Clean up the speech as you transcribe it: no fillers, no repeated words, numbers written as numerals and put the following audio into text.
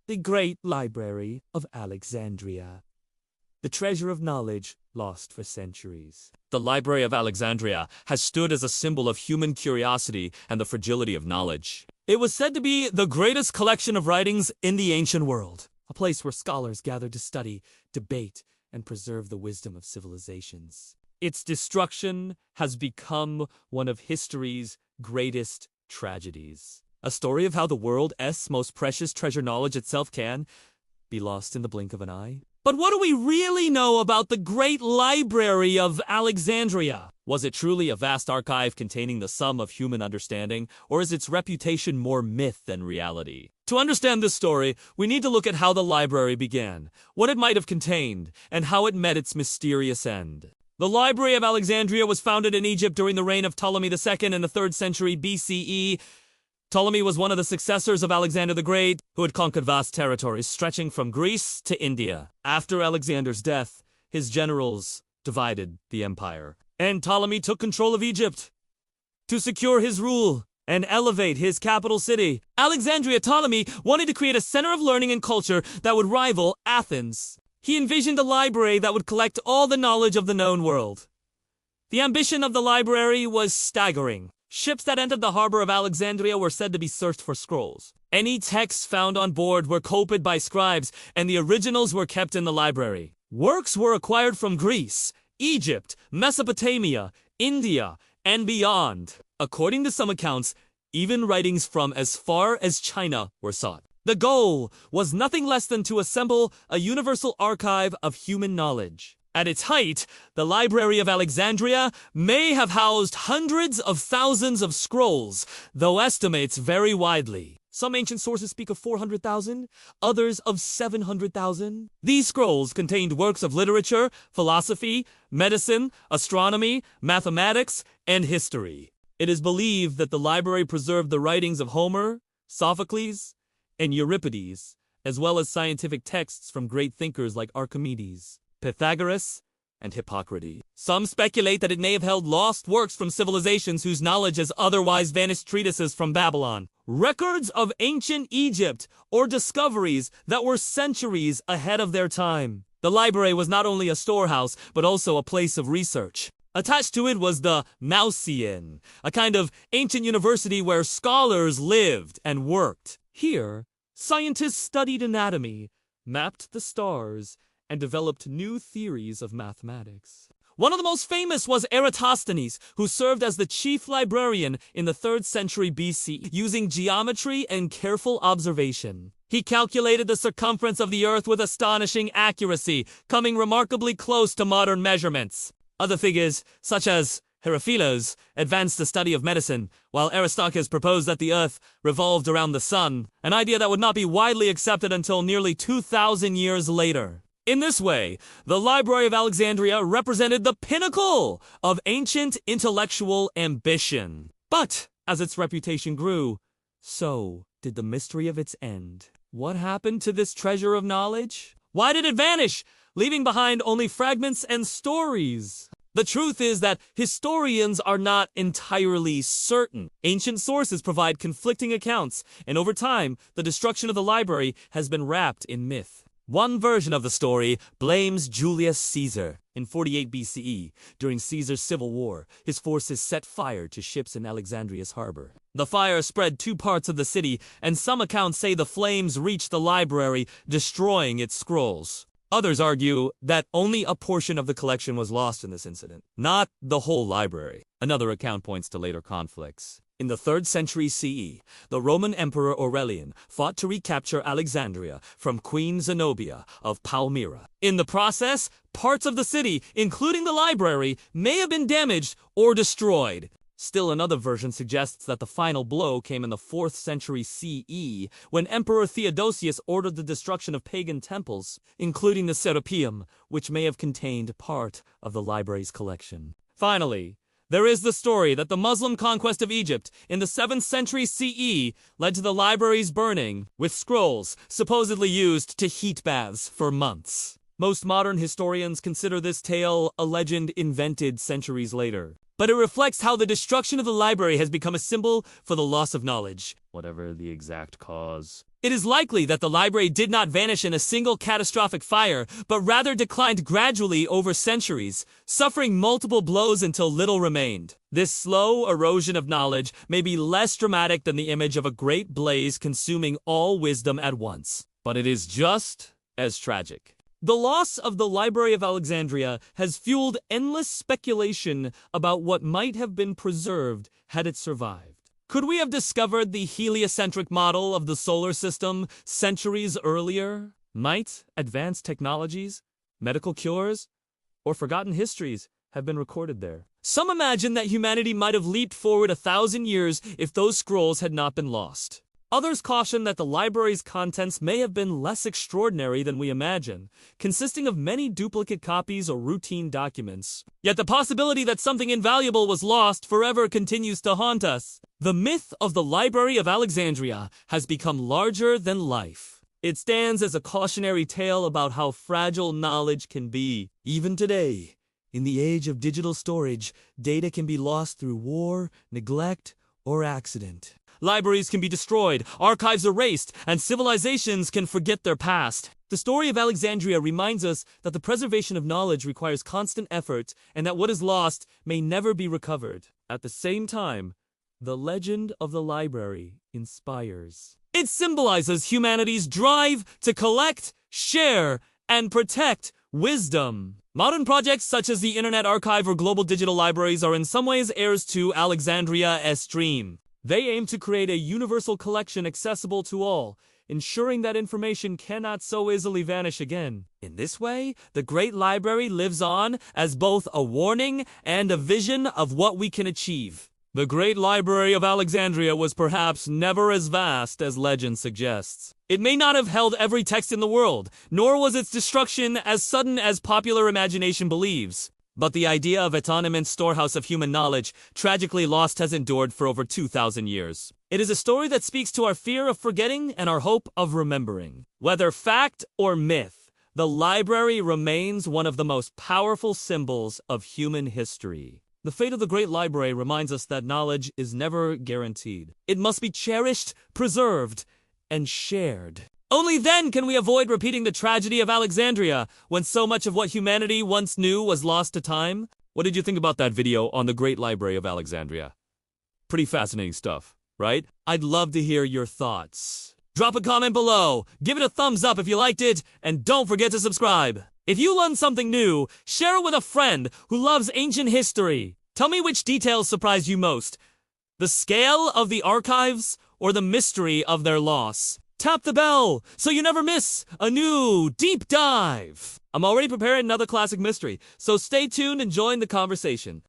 the Great Library of Alexandria. The treasure of knowledge lost for centuries. The Library of Alexandria has stood as a symbol of human curiosity and the fragility of knowledge. It was said to be the greatest collection of writings in the ancient world, A place where scholars gathered to study, debate, and preserve the wisdom of civilizations. Its destruction has become one of history's greatest tragedies. A story of how the world's most precious treasure, knowledge itself, can be lost in the blink of an eye. But what do we really know about the Great Library of Alexandria? Was it truly a vast archive containing the sum of human understanding, or is its reputation more myth than reality? To understand this story, we need to look at how the library began, what it might have contained, and how it met its mysterious end. The Library of Alexandria was founded in Egypt during the reign of Ptolemy II in the 3rd century BCE. Ptolemy was one of the successors of Alexander the Great, who had conquered vast territories stretching from Greece to India. After Alexander's death, his generals divided the empire, and Ptolemy took control of Egypt. To secure his rule and elevate his capital city, Alexandria, Ptolemy wanted to create a center of learning and culture that would rival Athens. He envisioned a library that would collect all the knowledge of the known world. The ambition of the library was staggering. Ships that entered the harbor of Alexandria were said to be searched for scrolls. Any texts found on board were copied by scribes, and the originals were kept in the library. Works were acquired from Greece, Egypt, Mesopotamia, India, and beyond. According to some accounts, even writings from as far as China were sought. The goal was nothing less than to assemble a universal archive of human knowledge. At its height, the Library of Alexandria may have housed hundreds of thousands of scrolls, though estimates vary widely. Some ancient sources speak of 400,000, others of 700,000. These scrolls contained works of literature, philosophy, medicine, astronomy, mathematics, and history. It is believed that the library preserved the writings of Homer, Sophocles, and Euripides, as well as scientific texts from great thinkers like Archimedes, Pythagoras, and Hippocrates. Some speculate that it may have held lost works from civilizations whose knowledge has otherwise vanished, treatises from Babylon, records of ancient Egypt, or discoveries that were centuries ahead of their time. The library was not only a storehouse, but also a place of research. Attached to it was the Mauseon, a kind of ancient university where scholars lived and worked. Here, scientists studied anatomy, mapped the stars, and developed new theories of mathematics. One of the most famous was Eratosthenes, who served as the chief librarian in the 3rd century BC, using geometry and careful observation. He calculated the circumference of the earth with astonishing accuracy, coming remarkably close to modern measurements. Other figures, such as Herophilus, advanced the study of medicine, while Aristarchus proposed that the earth revolved around the sun, an idea that would not be widely accepted until nearly 2,000 years later. In this way, the Library of Alexandria represented the pinnacle of ancient intellectual ambition. But as its reputation grew, so did the mystery of its end. What happened to this treasure of knowledge? Why did it vanish, leaving behind only fragments and stories? The truth is that historians are not entirely certain. Ancient sources provide conflicting accounts, and over time, the destruction of the library has been wrapped in myth. One version of the story blames Julius Caesar. In 48 BCE, during Caesar's civil war, his forces set fire to ships in Alexandria's harbor. The fire spread 2 parts of the city, and some accounts say the flames reached the library, destroying its scrolls. Others argue that only a portion of the collection was lost in this incident, not the whole library. Another account points to later conflicts. In the 3rd century CE, the Roman Emperor Aurelian fought to recapture Alexandria from Queen Zenobia of Palmyra. In the process, parts of the city, including the library, may have been damaged or destroyed. Still, another version suggests that the final blow came in the 4th century CE, when Emperor Theodosius ordered the destruction of pagan temples, including the Serapeum, which may have contained part of the library's collection. Finally, there is the story that the Muslim conquest of Egypt in the 7th century CE led to the library's burning, with scrolls supposedly used to heat baths for months. Most modern historians consider this tale a legend invented centuries later. But it reflects how the destruction of the library has become a symbol for the loss of knowledge, whatever the exact cause. It is likely that the library did not vanish in a single catastrophic fire, but rather declined gradually over centuries, suffering multiple blows until little remained. This slow erosion of knowledge may be less dramatic than the image of a great blaze consuming all wisdom at once, but it is just as tragic. The loss of the Library of Alexandria has fueled endless speculation about what might have been preserved had it survived. Could we have discovered the heliocentric model of the solar system centuries earlier? Might advanced technologies, medical cures, or forgotten histories have been recorded there? Some imagine that humanity might have leaped forward 1,000 years if those scrolls had not been lost. Others caution that the library's contents may have been less extraordinary than we imagine, consisting of many duplicate copies or routine documents. Yet the possibility that something invaluable was lost forever continues to haunt us. The myth of the Library of Alexandria has become larger than life. It stands as a cautionary tale about how fragile knowledge can be. Even today, in the age of digital storage, data can be lost through war, neglect, or accident. Libraries can be destroyed, archives erased, and civilizations can forget their past. The story of Alexandria reminds us that the preservation of knowledge requires constant effort and that what is lost may never be recovered. At the same time, the legend of the library inspires. It symbolizes humanity's drive to collect, share, and protect wisdom. Modern projects such as the Internet Archive or global digital libraries are in some ways heirs to Alexandria's dream. They aim to create a universal collection accessible to all, ensuring that information cannot so easily vanish again. In this way, the Great Library lives on as both a warning and a vision of what we can achieve. The Great Library of Alexandria was perhaps never as vast as legend suggests. It may not have held every text in the world, nor was its destruction as sudden as popular imagination believes. But the idea of an immense storehouse of human knowledge, tragically lost, has endured for over 2,000 years. It is a story that speaks to our fear of forgetting and our hope of remembering. Whether fact or myth, the library remains one of the most powerful symbols of human history. The fate of the Great Library reminds us that knowledge is never guaranteed. It must be cherished, preserved, and shared. Only then can we avoid repeating the tragedy of Alexandria, when so much of what humanity once knew was lost to time. What did you think about that video on the Great Library of Alexandria? Pretty fascinating stuff, right? I'd love to hear your thoughts. Drop a comment below, give it a thumbs up if you liked it, and don't forget to subscribe. If you learned something new, share it with a friend who loves ancient history. Tell me which details surprised you most: the scale of the archives or the mystery of their loss. Tap the bell so you never miss a new deep dive. I'm already preparing another classic mystery, so stay tuned and join the conversation.